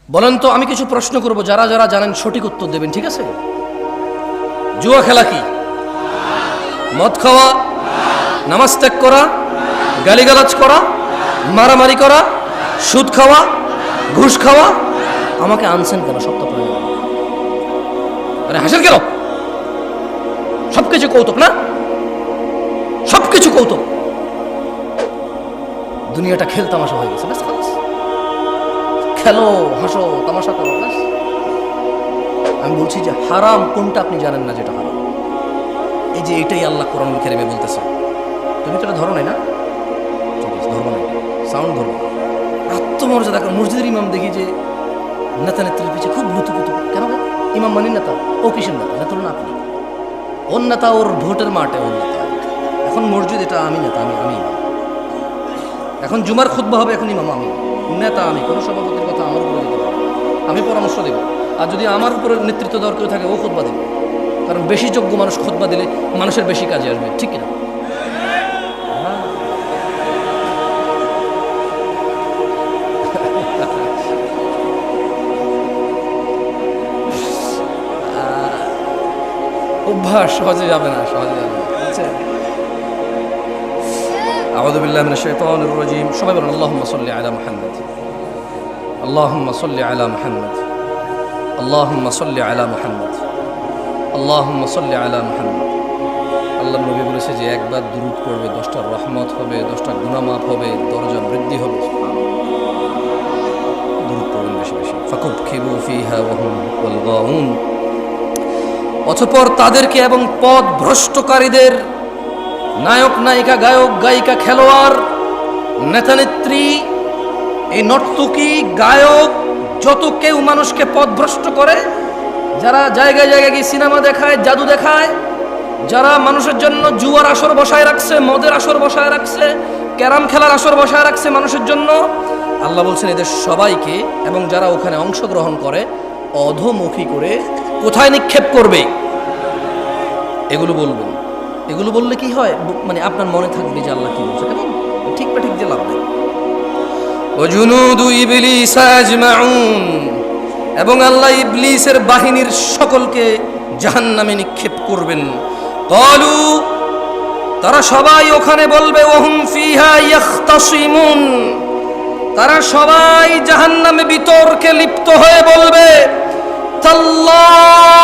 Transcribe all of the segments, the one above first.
বলেন তো, আমি কিছু প্রশ্ন করব, যারা যারা জানেন সঠিক উত্তর দেবেন, ঠিক আছে? জুয়া খেলা কি? মদ খাওয়া, নামাজ ত্যাগ করা, গালিগালাজ করা, মারামারি করা, সুদ খাওয়া, ঘুষ খাওয়া। আমাকে আনছেন কেন? সব তো প্রয়োজন। আরে হাসেন কেন? সবকিছু কৌতুক না? সবকিছু কৌতুক। দুনিয়াটা খেল তামাশা হয়ে গেছে। ব্যাস খালাস, খেলো, হাসো, তামাশা করো, ব্যাস। আমি বলছি যে হারাম কোনটা আপনি জানেন না, যেটা হারাম। এই যে এটাই আল্লাহ কোরআনুল কারীমে বলতেছে। তুমি তো এটা ধরো নাই না? ঠিক আছে, ধরবো না, সাউন্ড ধরবো। আত্মমর্যাদা। মসজিদের ইমাম দেখি যে নেতা নেত্রীর পিছিয়ে খুব লুতুপুতু। কেন ভাই? ইমাম মানি নেতা? ও কিসের নেতা? নেতা না আপনি। ওর নেতা ওর ভোটের মাঠে, ওর নেতা। এখন মসজিদ এটা আমি নেতা, আমি ইমাম। এখন জুমার খুতবা হবে, এখন ইমাম আমি, নেতা আমি। কোনো সভাপতির কথা আমার উপরে দিতে পারে, আমি পরামর্শ দেব। আর যদি আমার উপরে নেতৃত্ব দেওয়ার কেউ থাকে, ও খুতবা দেবে। কারণ বেশি যোগ্য মানুষ খুতবা দিলে মানুষের বেশি কাজে আসবে, ঠিক কিনা? অভ্যাস সহজে যাবে না, সহজে যাবে না। আউযু বিল্লাহি মিনাশ শাইতানির রাজীম। সবাই বলুন আল্লাহুম্মা সাল্লি আলা মুহাম্মাদ, আল্লাহুম্মা সাল্লি আলা মুহাম্মাদ, আল্লাহুম্মা সাল্লি আলা মুহাম্মাদ, আল্লাহুম্মা সাল্লি আলা মুহাম্মাদ। আল্লাহর নবী বলেছে যে একবার দুরূদ পড়বে 10টা রহমত হবে, 10টা গুনাহ মাফ হবে, দরজা বৃদ্ধি হবে। দুরূদ পড়বেন বেশি বেশি। ফাকুবকিবু ফিহা ওয়া হুম ওয়াল গাউন। অতঃপর তাদেরকে এবং পথ ভ্রষ্টকারীদের, নায়ক নায়িকা, গায়ক গায়িকা, খেলোয়াড়, নেতানেত্রী, এই নর্তকী, গায়ক, যত কেউ মানুষকে পথভ্রষ্ট করে, যারা জায়গায় জায়গায় গিয়ে সিনেমা দেখায়, জাদু দেখায়, যারা মানুষের জন্য জুয়ার আসর বসায় রাখছে, মদের আসর বসায় রাখছে, ক্যারাম খেলার আসর বসায় রাখছে মানুষের জন্য, আল্লাহ বলছেন এদের সবাইকে এবং যারা ওখানে অংশগ্রহণ করে অধোমুখী করে কোথায় নিক্ষেপ করবে? এগুলো বলবেন। এগুলো বললে কি হয়? মানে আপনার মনে থাকবে যে আল্লাহ কি বলছে, কেমন ঠিক বা ঠিক যে লাভ নেই। ওয়াজুনুদু ইবলিস আজমাউন। এবং আল্লাহ ইবলিসের বাহিনীর সকলকে জাহান্নামে নিক্ষেপ করবেন। ক্বালু, তারা সবাই ওখানে বলবে, ওয়াহুম ফিহা ইয়াখতাসিমুন। তারা সবাই জাহান্নামে বিতর্কে লিপ্ত হয়ে বলবে, তাল্লাহ,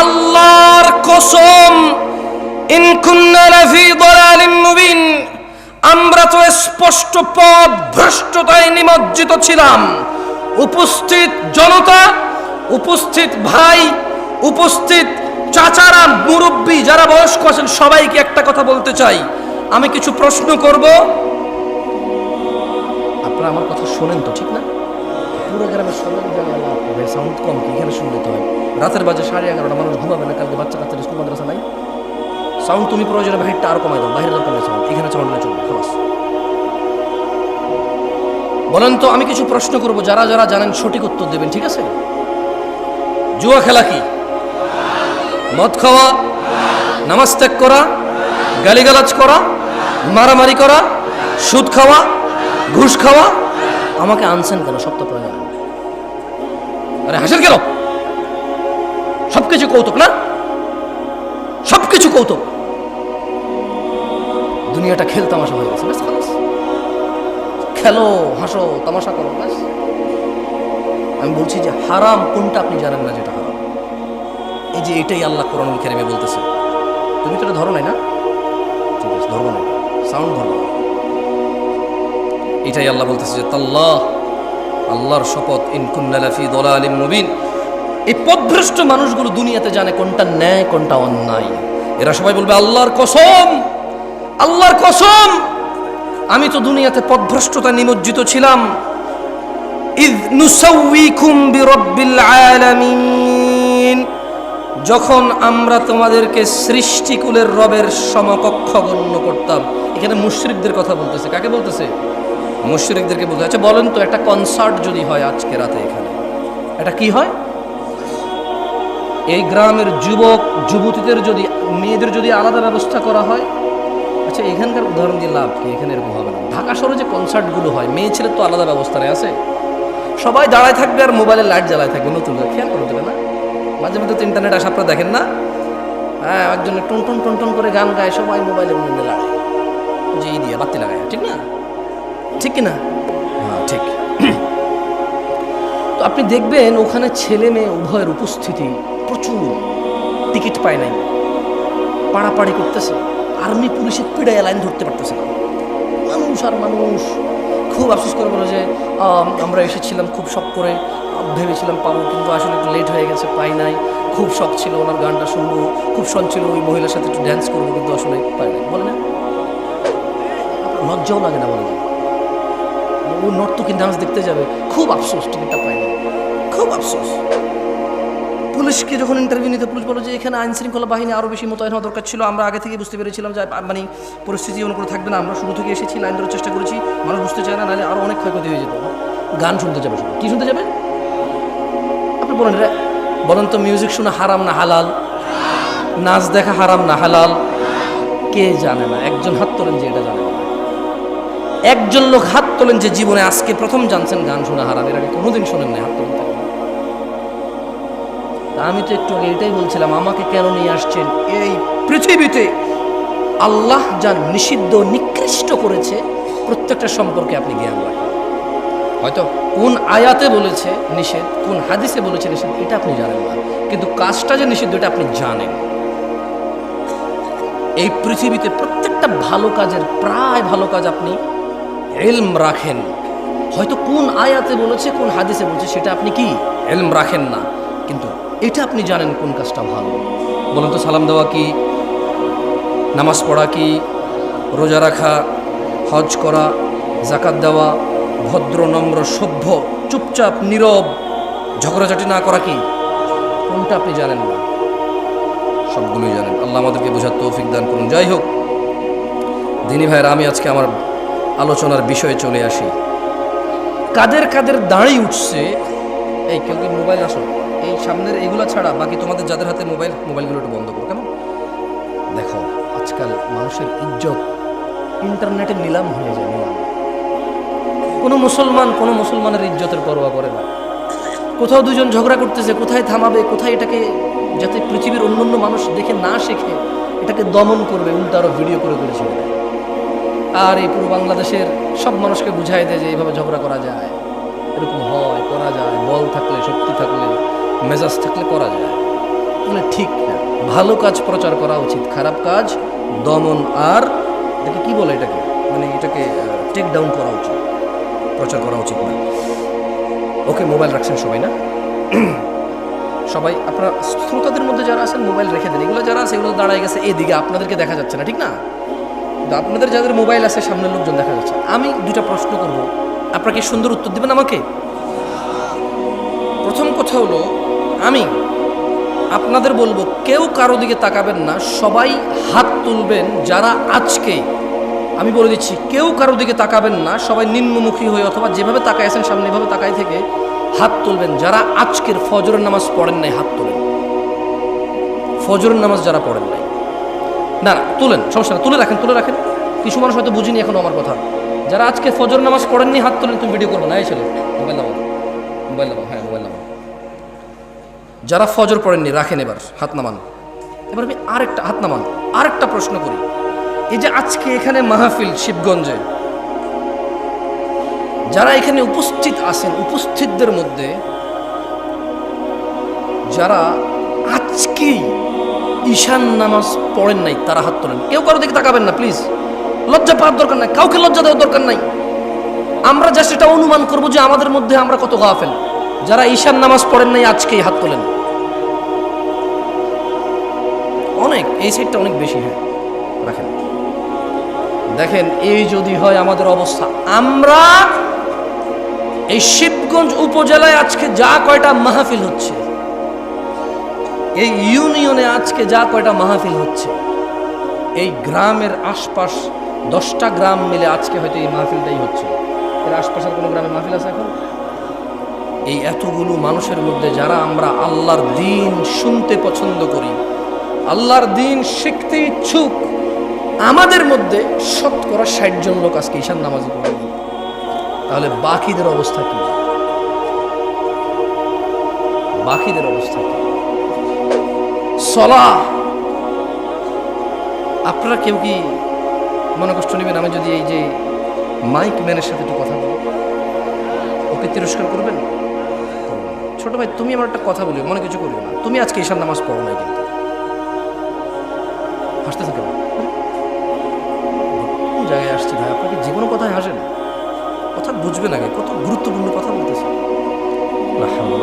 আল্লাহর কসম, ইন কুন্না লাফি দালালিম মুবিন, আমরা তো স্পষ্ট পথ ভ্রষ্টতায় নিমজ্জিত ছিলাম। উপস্থিত জনতা, উপস্থিত ভাই, উপস্থিত চাচারা, মুরব্বী, যারা বয়স্ক আছেন, সবাইকে একটা কথা বলতে চাই। আমি কিছু প্রশ্ন করব, আপনারা আমার কথা শোনেন তো, ঠিক না? পুরো গ্রামে শোনেন, ভাই সাউন্ড কম কি? এখানে শুনতে হয়। রাতের বাজে 11:30, মানুষ ঘুমাবে না, কালকে বাচ্চা কাচ্চার স্কুল মাদ্রাসা নাই। সাউন্ড তুমি প্রয়োজনে বাহিরটা আরো কমাই দাও, বাইরের দরকার নেই সাউন্ড, এখানে চালানো চলবে, খালাস। বলেন তো, আমি কিছু প্রশ্ন করব, যারা যারা জানেন সঠিক উত্তর দেবেন, ঠিক আছে? জুয়া খেলা কি? মদ খাওয়া, নামাজ ত্যাগ করা, গালিগালাজ করা, মারামারি করা, সুদ খাওয়া, ঘুষ খাওয়া। আমাকে আনছেন কেন? সব তো প্রয়োজন। আরে হাসেন কেন? সবকিছু কৌতুক না? সবকিছু কৌতুক। দুনিয়াটা খেল তামাশা হয়ে গেছে। ব্যাস খালাস, খেলো, হাসো, তামাশা করো, ব্যাস। আমি বলছি যে হারাম কোনটা আপনি জানেন না, যেটা হারাম। এই যে এটাই আল্লাহ কোরআনুল কারীমে বলতেছে। তুমি তো এটা ধরো নাই না? ঠিক আছে, ধরবো না, সাউন্ড ধরবো। এটাই আল্লাহ বলতেছে যে তাল্লাহ, আল্লাহর শপথ, ইন কুন্না লাফি দালালিম মুবিন। এই পথভ্রষ্ট মানুষগুলো দুনিয়াতে জানে কোনটা ন্যায় কোনটা অন্যায়। এরা সবাই বলবে আল্লাহর কসম, আল্লাহর কসম, আমি তো দুনিয়াতে পথভ্রষ্টতা নিমজ্জিত ছিলাম। ইয নুসাউইকুম বিরাব্বিল আলামিন, যখন আমরা তোমাদেরকে সৃষ্টিকুলের রবের সমকক্ষ গণ্য করতাম। এখানে মুশরিকদের কথা বলতেছে। কাকে বলতেছে? মুশরিকদেরকে বলতে। আচ্ছা বলেন তো, একটা কনসার্ট যদি হয় আজকে রাতে, এখানে এটা কি হয়? এই গ্রামের যুবক যুবতীদের যদি, মেয়েদের যদি আলাদা ব্যবস্থা করা হয়, আচ্ছা এখানকার উদাহরণ দিয়ে লাভ কি? এখানে এরকম হবে না। ঢাকা শহরে যে কনসার্টগুলো হয়, মেয়ে ছেলের তো আলাদা ব্যবস্থা আছে। সবাই দাঁড়ায় থাকবে আর মোবাইলের লাইট জ্বালায় থাকবে নতুন করে, খেয়াল করতে না? মাঝে মধ্যে তো ইন্টারনেট আসে, আপনারা দেখেন না? হ্যাঁ, একজনে টন টন টন টন করে গান গায়, সবাই মোবাইলের মধ্যে লাড়ে, যে ই দিয়ে বাতি লাগায়, ঠিক না? ঠিক কিনা? হ্যাঁ ঠিক। তো আপনি দেখবেন ওখানে ছেলে মেয়ে উভয়ের উপস্থিতি প্রচুর, টিকিট পায় নাই, পাড়াপাড়ি করতেছে, আর্মি পুলিশের পিড়ায় লাইন ধরতে পারতেছে না, মানুষ আর মানুষ। খুব আফসোস করে বলে যে আমরা এসেছিলাম খুব শখ করে, ভেবেছিলাম পাবো, কিন্তু আসলে একটু লেট হয়ে গেছে, পাই নাই। খুব শখ ছিল ওনার গানটা শুনবো, খুব শখ ছিল ওই মহিলার সাথে একটু ড্যান্স করবো, কিন্তু আসলে পাই নাই। বলে না, লজ্জাও লাগে না? বলে না, ও নর্তকী ডান্স দেখতে যাবে, খুব আফসোস টিকিটটা পাই না, খুব আফসোস। পুলিশকে যখন ইন্টারভিউ নিতে পুলিশ বলো যে এখানে আইন শৃঙ্খলা বাহিনী আরও বেশি মোতায়েন হওয়া দরকার ছিল, আমরা আগে থেকে বুঝতে পেরেছিলাম যে মানে পরিস্থিতি অনুকূলে থাকবে না, আমরা শুরু থেকে এসেছি, লাইন ধরার চেষ্টা করেছি, মানুষ বুঝতে চায় না, নাহলে আরও অনেক ক্ষয়ক্ষতি হয়ে যেত। গান শুনতে যাবে, শুধু কী শুনতে যাবে? আপনি বলেন রে, বলেন তো মিউজিক শোনা হারাম না হালাল? নাচ দেখা হারাম না হালাল? কে জানে না? একজন হাত তোলেন যে এটা জানে না। একজন লোক হাত তোলেন যে জীবনে আজকে প্রথম জানছেন গান শোনা হারাম, এর আগে কোনোদিন শোনেন না, হাত তোলেন। আমি তো একটু আগে এটাই বলছিলাম, আমাকে কেন নিয়ে আসছেন এই পৃথিবীতে? আল্লাহ যা নিষিদ্ধ নিকৃষ্ট করেছে প্রত্যেকটা সম্পর্কে আপনি জ্ঞান রাখেন। হয়তো কোন আয়াতে বলেছে নিষেধ, কোন হাদিসে বলেছে নিষেধ, এটা আপনি জানেন না, কিন্তু কাজটা যে নিষিদ্ধ এটা আপনি জানেন। এই পৃথিবীতে প্রত্যেকটা ভালো কাজের, প্রায় ভালো কাজ আপনি ইলম রাখেন, হয়তো কোন আয়াতে বলেছে কোন হাদিসে বলেছে সেটা আপনি কি ইলম রাখেন না, কিন্তু এটা আপনি জানেন কোন কাজটা ভালো। বলেন তো, সালাম দেওয়া কি, নামাজ পড়া কি, রোজা রাখা, হজ করা, জাকাত দেওয়া, ভদ্র নম্র সভ্য চুপচাপ নীরব ঝগড়াঝাটি না করা কি, কোনটা আপনি জানেন না? সবগুলোই জানেন। আল্লাহ আমাদেরকে বোঝার তৌফিক দান করুন। যাই হোক দিনী ভাইয়েরা, আমি আজকে আমার আলোচনার বিষয়ে চলে আসি। কাদের কাদের দাঁড়িয়ে উঠছে, এই কেউ কি মোবাইল আসো, এই সামনের এইগুলো ছাড়া বাকি তোমাদের যাদের হাতে মোবাইলগুলো একটু বন্ধ করো, কেমন? দেখো আজকাল মানুষের ইজ্জত ইন্টারনেটে নিলাম হয়ে যায়, নিলাম। কোনো মুসলমানের ইজ্জতের পরোয়া করে না। কোথাও দুজন ঝগড়া করতেছে, কোথায় থামাবে, কোথায় এটাকে যাতে পৃথিবীর অন্যান্য মানুষ দেখে না শেখে এটাকে দমন করবে, উল্টা আরও ভিডিও করে ছেড়ে দেয়। আর এই পুরো বাংলাদেশের সব মানুষকে বুঝাই দেয় যে এইভাবে ঝগড়া করা যায়, এরকম হয়, করা যায়, বল থাকলে, শক্তি থাকলে, মেজাজ থাকলে করা যায়। এগুলো ঠিক না। ভালো কাজ প্রচার করা উচিত, খারাপ কাজ দমন আর এটাকে কি বলে, এটাকে মানে এটাকে টেক ডাউন করা উচিত, প্রচার করা উচিত না। ওকে, মোবাইল রাখছেন সবাই না? সবাই আপনারা শ্রোতাদের মধ্যে যারা আছেন মোবাইল রেখে দেন। এগুলো যারা আছে এগুলো দাঁড়ায় গেছে এদিকে, আপনাদেরকে দেখা যাচ্ছে না, ঠিক না? কিন্তু আপনাদের যাদের মোবাইল আছে সামনের লোকজন দেখা যাচ্ছে। আমি দুটা প্রশ্ন করব, আপনারা কি সুন্দর উত্তর দিবেন আমাকে? প্রথম কথা হলো, আমি আপনাদের বলবো কেউ কারো দিকে তাকাবেন না, সবাই হাত তুলবেন যারা আজকে, আমি বলে দিচ্ছি, কেউ কারো দিকে তাকাবেন না, সবাই নিম্নমুখী হয়ে অথবা যেভাবে তাকায় আছেন সামনে এভাবে তাকাই থেকে হাত তুলবেন যারা আজকের ফজরের নামাজ পড়েন নাই, হাত তোলেন। ফজরের নামাজ যারা পড়েন নাই, না তুলেন, সমস্যা না, তুলে রাখেন। কিছু মানুষ হয়তো বুঝিনি এখনো আমার কথা। যারা আজকে ফজর নামাজ পড়েননি হাত তোলেন। তুমি ভিডিও করবো না, এই ছেলে মোবাইল নামাও, হ্যাঁ মোবাইল নামাও। যারা ফজর পড়েননি রাখেন, এবার হাত নামান। এবার আমি আরেকটা হাত নামান, আরেকটা প্রশ্ন করি। এই যে আজকে এখানে মাহফিল শিবগঞ্জে, যারা এখানে উপস্থিত আছেন, উপস্থিতদের মধ্যে যারা আজকেই ঈশান নামাজ পড়েন নাই তারা হাত তোলেন। কেউ কারো দিকে তাকাবেন না প্লিজ, লজ্জা পাওয়ার দরকার নাই, কাউকে লজ্জা দেওয়ার দরকার নাই। আমরা জাস্ট এটা অনুমান করবো যে আমাদের মধ্যে আমরা কত গাফেল। যারা ঈশান নামাজ পড়েন নাই আজকেই হাত তোলেন। অনেক, এই সাইডটা অনেক বেশি। হ্যাঁ রাখেন। দেখেন এই যদি হয় আমাদের অবস্থা, আমরা এই শিবগঞ্জ উপজেলায় আজকে যা কয়টা মাহফিল হচ্ছে, এই ইউনিয়নে আজকে যা কয়টা মাহফিল হচ্ছে, এই গ্রামের আশপাশ 10টা গ্রাম মিলে আজকে হয়তো এই মাহফিলটাই হচ্ছে। এর আশপাশের কোনো গ্রামে মাহফিল আছে এখন? এই এতগুলো মানুষের মধ্যে যারা আমরা আল্লাহর দ্বীন শুনতে পছন্দ করি, আল্লাহর দ্বীন শিখতে ইচ্ছুক, আমাদের মধ্যে শতকরা 60 জন লোক আজকে ঈশান নামাজি পড়ে, তাহলে বাকিদের অবস্থা কি? বাকিদের অবস্থা কি? সলাহ, আপনারা কেউ কি মনে কষ্ট নেবেন আমি যদি এই যে মাইক ম্যানের সাথে একটু কথা বলি? ওকে তিরস্কার করবেন? ছোট ভাই, তুমি আমার একটা কথা বলি, মনে কিছু করিও না। তুমি আজকে ঈশার নামাজ পড়ো নাই, কিন্তু হাসতে থাকো। কোন জায়গায় আসছি ভাই? আপনাকে যে কোনো কথায় হাসেন, কথা বুঝবেন আগে, কত গুরুত্বপূর্ণ কথা বলতেছে।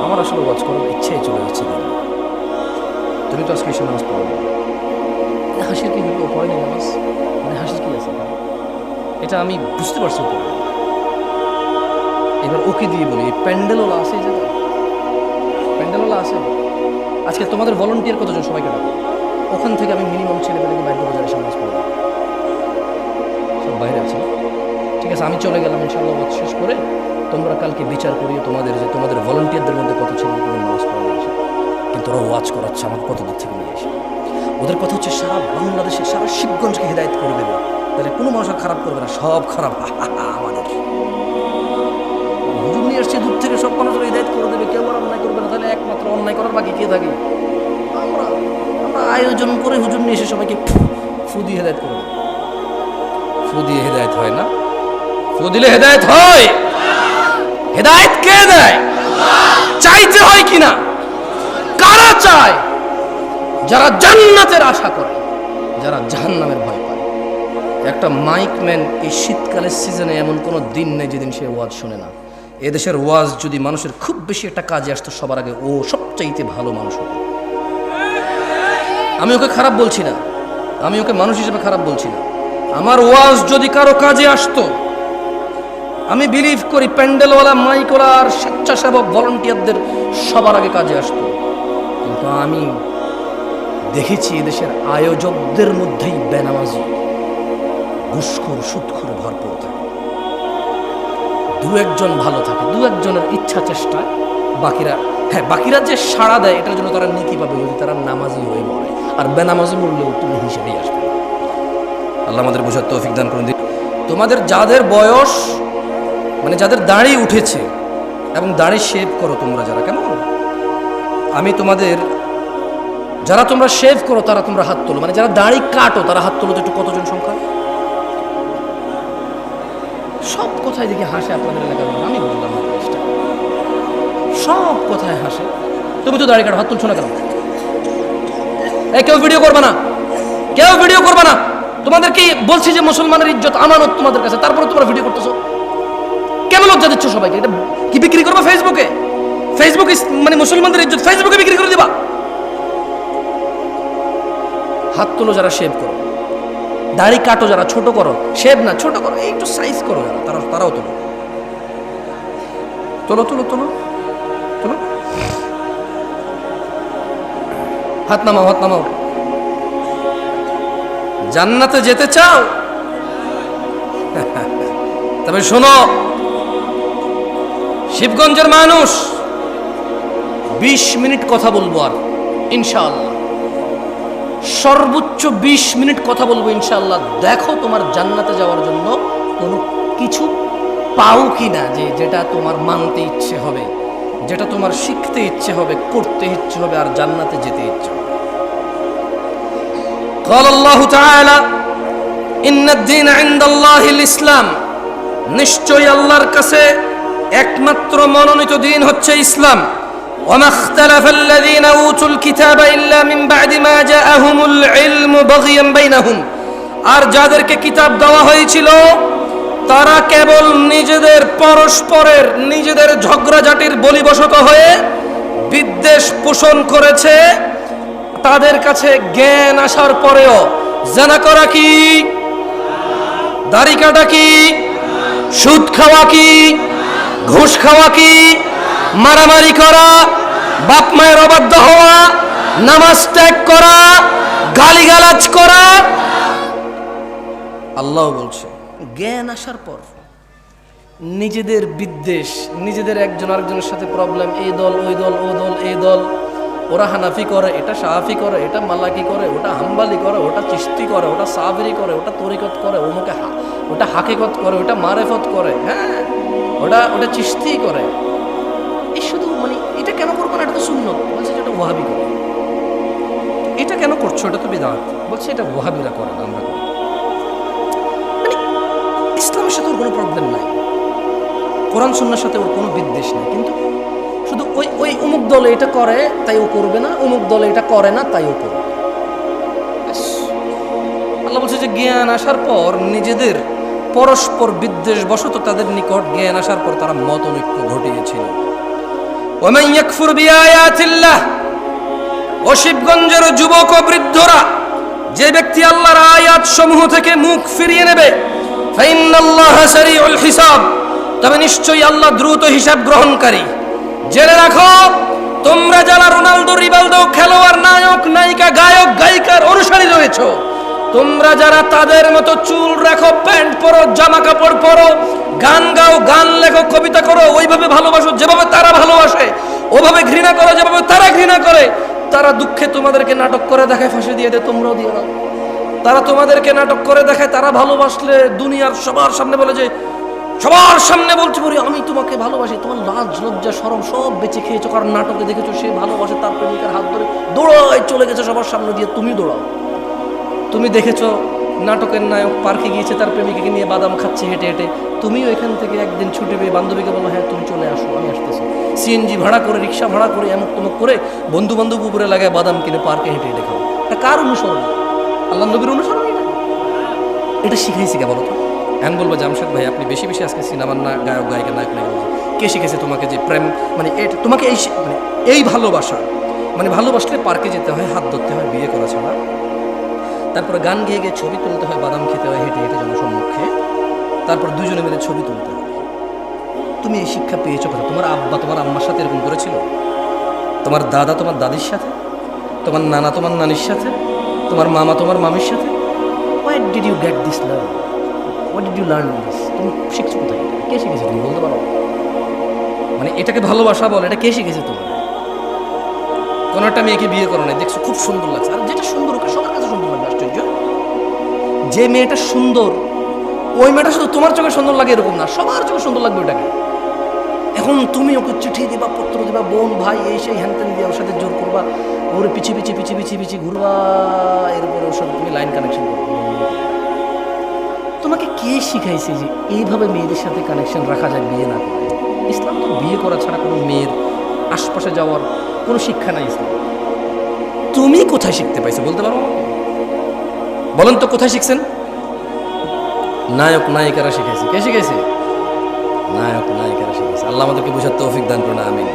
আমার আসলে ওয়াজ করার ইচ্ছাই চলে যাচ্ছে। তুমি তো আজকে ঈশার নামাজ পড়ো না, হাসির কি হলো? পড়েনি নামাজ মানে হাসির কি আছে? এটা আমি বুঝতে পারছি। এবার ওকে দিয়ে বলি, এই প্যান্ডেলওয়ালা আছে, এই জায়গায় প্যান্ডেলওয়ালা আছে। আজকে তোমাদের ভলান্টিয়ার কতজন? সবাইকে ডাকো। ওখান থেকে আমি মিনিমাম ছেলেমেয়েকে বাইরে বাজারে নামাজ পড়ব। সব বাইরে আছে, ঠিক আছে? আমি চলে গেলাম ইনশাআল্লাহ। ওয়াজ শেষ করে তোমরা কালকে বিচার করিও তোমাদের যে তোমাদের ভলান্টিয়ারদের মধ্যে কত ছেলে নামাজ পড়ে এসে, কিন্তু ওরা ওয়াজ করাচ্ছে আমার কত দূর থেকে নিয়ে এসে। ওদের কথা হচ্ছে সারা বাংলাদেশে, সারা শিবগঞ্জকে হেদায়েত করে দেবে। তাহলে কোনো মানুষের খারাপ করবে না, সব খারাপ আমাদের। হুজুর নিয়ে আসছে দূর থেকে, সব মানুষের হেদায়েত করে দেবে, কেউ আর অন্যায় করবে না। তাহলে একমাত্র অন্যায় করার বাকি কে থাকে? আমরা আয়োজন করে হুজুর নিয়ে এসে সবাইকে ফু দিয়ে হেদায়েত করে দেবে। ফু দিয়ে হেদায়েত হয় না, ফু দিলে হেদায়েত হয়। হেদায়েত কে দেয়? চাইতে হয় কিনা? কারা চায়? যারা জান্নাতের আশা করে, যারা জাহান্নামের ভয় পায়। একটা মাইকম্যান এই শীতকালের সিজনে এমন কোনো দিন নেই যেদিন সে ওয়াজ শুনে না। এদেশের ওয়াজ যদি মানুষের খুব বেশি একটা কাজে আসতো, সবার আগে ও সবচাইতে ভালো মানুষ হতো। আমি ওকে খারাপ বলছি না, আমি ওকে মানুষ হিসেবে খারাপ বলছি না। আমার ওয়াজ যদি কারো কাজে আসতো, আমি বিলিভ করি প্যান্ডেলওয়ালা, মাইকওয়ালা আর স্বেচ্ছাসেবক ভলান্টিয়ারদের সবার আগে কাজে আসতো। কিন্তু আমি দেখেছি এদেশের আয়োজকদের মধ্যেই বেনামাজি, ঘুষখোর, সুদখোর ভরপুর থাকে। দু একজন ভালো থাকে, দু একজনের ইচ্ছা চেষ্টা, বাকিরা যে সাড়া দেয় এটার জন্য তারা নেকি পাবে যদি তারা নামাজি হয়ে মরে। আর বেনামাজি মরলেও তুমি হিসেবেই আসবে। আল্লাহ আমাদের বোঝার তৌফিক দান করুন। তোমাদের যাদের বয়স, মানে যাদের দাড়ি উঠেছে এবং দাড়ি শেভ করো তোমরা যারা, কেমন? আমি তোমাদের, যারা তোমরা শেভ করো তারা তোমরা হাত তোলো। মানে যারা দাড়ি কাটো তারা হাত তোলো তো একটু, কতজন সংখ্যা? সব কথায় দেখি হাসে আপনাদের এলাকার। আমি বললাম না, সব কথায় হাসে। তুমি তো দাড়ি কাটো, হাত তুলছো না কেন? এই কেউ ভিডিও করবে না, কেউ ভিডিও করবে না। তোমাদেরকে বলছি যে মুসলমানের ইজ্জত আমানত তোমাদের কাছে, তারপরে তোমরা ভিডিও করতেছো। কেন লজ্জা দিচ্ছ সবাইকে? এটা কি বিক্রি করবে ফেসবুকে? ফেসবুকে মানে মুসলমানদের ইজ্জত ফেসবুকে বিক্রি করে দিবা? হাত তোলো যারা শেভ করো, দাড়ি কাটো যারা, ছোট করো, শেভ না ছোট করো, একটু সাইজ করো যারা, তারাও তোলো। তোলো তোলো তোলো তোলো, হাত নামাও, হাত নামাও। জান্নাতে যেতে চাও? তবে শোনো, শিবগঞ্জের মানুষ 20 মিনিট কথা বলবো, আর ইনশাআল্লাহ সর্বোচ্চ 20 মিনিট কথা বলবো ইনশাআল্লাহ। দেখো তোমার জান্নাতে যাওয়ার জন্য কোনো কিছু পাও কিনা, যেটা তোমার মানতে ইচ্ছে হবে, যেটা তোমার শিখতে ইচ্ছে হবে, করতে ইচ্ছে হবে, আর জান্নাতে যেতে ইচ্ছে হবে। قال الله تعالى إن الدين عند الله الإسلام, নিশ্চয়ই আল্লাহর কাছে একমাত্র মনোনীত দিন হচ্ছে ইসলাম। وما اختلف الذين أوتوا الكتاب إلا من بعد ما جاءهم العلم بغيا بينهم, আর যাদেরকে কিতাব দেওয়া হয়েছিল তারা কেবল নিজেদের পরস্পরের নিজেদের ঝগড়াঝাটির বলিবশত হয়ে বিদ্বেষ পোষণ করেছে। তাদের কাছে জ্ঞান আসার পরেও জানা করা কি, দাড়ি কাটা কি, সুদ খাওয়া কি, ঘুষ খাওয়া কি, মারামারি করা, বাপ মায়ের অবাধ্য হওয়া, নামাজ ত্যাগ করা, গালিগালাজ করা। আল্লাহ বলছে জ্ঞান আসার পর নিজেদের বিদ্বেষ, নিজেদের একজন আরেকজনের সাথে প্রবলেম, এই দল ওই দল, ও দল এই দল, ওরা হানাফি করে, এটা শাফি করে, এটা মালাকি করে, ওটা হাম্বালি করে, ওটা চিশতি করে, ওটা সাবরি করে, ওটা তরিকত করে, ওটা হাকিকত করে, ওটা মারেফত করে, হ্যাঁ ওটা চিশতি করে। এই শুধু মানে এটা কেন করবো না? এটা তো সুন্নত। কেন করছো? এটা তো বিদআত। বলছে এটা ওয়াহাবিরা করে না, আমরা করি। মানে ইসলামের সাথে ওর কোনো প্রবলেম নাই, কোরআন সুন্নাহর সাথে ওর কোনো বিদ্বেষ নেই, কিন্তু শুধু ওই ওই অমুক দলে এটা করে তাই ও করবে না, অমুক দলে এটা করে না তাই ও করবে। আল্লাহ বলছে যে জ্ঞান আসার পর নিজেদের পরস্পর বিদ্বেষ বশত তাদের নিকট জ্ঞান আসার পর তারা মতনৈক্য ঘটিয়েছিল। ওয়ামান ইয়াকফুর বিআয়াতিল্লাহ, ও শিবগঞ্জের যুবক ও বৃদ্ধরা, যে ব্যক্তি আল্লাহর আয়াত সমূহ থেকে মুখ ফিরিয়ে নেবে, ফাইন্নাল্লাহা সারিউল হিসাব, তবে নিশ্চয়ই আল্লাহ দ্রুত হিসাব গ্রহণকারী। জেনে রাখো, তোমরা যারা রোনালদো, রিভালদো, খেলোয়াড়, নায়ক, নায়িকা, গায়ক, গায়িকার অনুসারী রয়েছো, তোমরা যারা তাদের মতো চুল রাখো, প্যান্ট পরো, জামা কাপড় পরো, গান গাও, গান লেখো, কবিতা করো, ওইভাবে ভালোবাসো যেভাবে তারা ভালোবাসে, ওভাবে ঘৃণা করো যেভাবে তারা ঘৃণা করে, তারা দুঃখে তোমাদেরকে নাটক করে দেখায়, ফাঁসি দিয়ে দেয়, তোমরাও দিয়ে দাও। তারা তোমাদেরকে নাটক করে দেখায়, তারা ভালোবাসলে দুনিয়ার সবার সামনে বলে যে, সবার সামনে বলছে বলি আমি তোমাকে ভালোবাসি, তোমার লাজ লজ্জা শরম সব বেঁচে খেয়েছো, কারণ নাটকে দেখেছো সে ভালোবাসে, তার প্রেমিকার হাত ধরে দৌড়ায় চলে গেছে সবার সামনে দিয়ে, তুমি দৌড়াও। তুমি দেখেছো নাটকের নায়ক পার্কে গিয়েছে, তার প্রেমিকাকে নিয়ে বাদাম খাচ্ছে হেঁটে হেঁটে, তুমিও এখান থেকে একদিন ছুটি পেয়ে বান্ধবীকে বলো হ্যাঁ তুমি চলে আসো, আমি আসতেছি। সিএনজি ভাড়া করে, রিক্সা ভাড়া করে, এমক তমক করে বন্ধু বান্ধব উপরে লাগায় বাদাম কিনে পার্কে হেঁটে হেঁটে খাও। এটা কার অনুসরণ? আল্লাহ নবীর অনুসরণ? এটা শিখাইছি কে বলো তো? এখন বলবো জামশেদ ভাই আপনি বেশি বেশি আজকে সিনেমার না গায়ক গায়িকা নায়ক নায়ক, কে শিখেছে তোমাকে যে প্রেম মানে তোমাকে এই মানে এই ভালোবাসা, মানে ভালোবাসলে পার্কে যেতে হয়, হাত ধরতে হয়, বিয়ে করা ছাড়া, তারপরে গান গেয়ে গিয়ে ছবি তুলতে হয়, বাদাম খেতে হয় হেঁটে হেঁটে জনসম্মুখে, তারপর দুজনে মিলে ছবি তুলতে হয়। তুমি এই শিক্ষা পেয়েছো কথা? তোমার আব্বা তোমার আম্মার সাথে এরকম করেছিল? তোমার দাদা তোমার দাদির সাথে, তোমার নানা তোমার নানির সাথে, তোমার মামা তোমার মামির সাথে? Where did you get this love? What did you learn this? তুমি শিখছো কোথায়? কে শিখেছে? তুমি বলতে পারো? মানে এটাকে ভালোবাসা বলে, এটা কে শিখেছে তোমার? কোনো একটা মেয়েকে বিয়ে করো না, দেখছো খুব সুন্দর লাগছে, আর যেটা সুন্দর ওকে সবার কাছে সুন্দর লাগবে। আশ্চর্য, যে মেয়েটা সুন্দর ওই মেয়েটা শুধু তোমার চোখে সুন্দর লাগে এরকম না, সবার চোখে সুন্দর লাগবে ওটাকে। এখন তুমি ওকে চিঠি দিবা, পত্র দিবা, বোন ভাই এই সেই হ্যান ত্যান দিয়ে ওর সাথে জোর করবা, ওর পিছিয়ে পিছিয়ে পিছিয়ে পিছিয়ে পিছিয়ে ঘুরবা, এরপরে ওর সাথে তুমি লাইন কানেকশন করবে। তোমাকে কে শিখাইছে যে এইভাবে মেয়েদের সাথে কানেকশন রাখা যায় বিয়ে না করে? ইসলাম তো বিয়ে করা ছাড়া কোনো মেয়ের আশপাশে যাওয়ার কোনো শিক্ষা নাই ইসলাম। তুমি কোথায় শিখতে পাইছো বলতে পারো আমাকে? বলেন তো কোথায় শিখছেন? নায়ক নায়িকারা শিখাইছে। কে শিখাইছে? নায়ক নায়িকারা শিখাইছে। আল্লাহ আমাদেরকে বোঝার তৌফিক দান করুন, আমিন।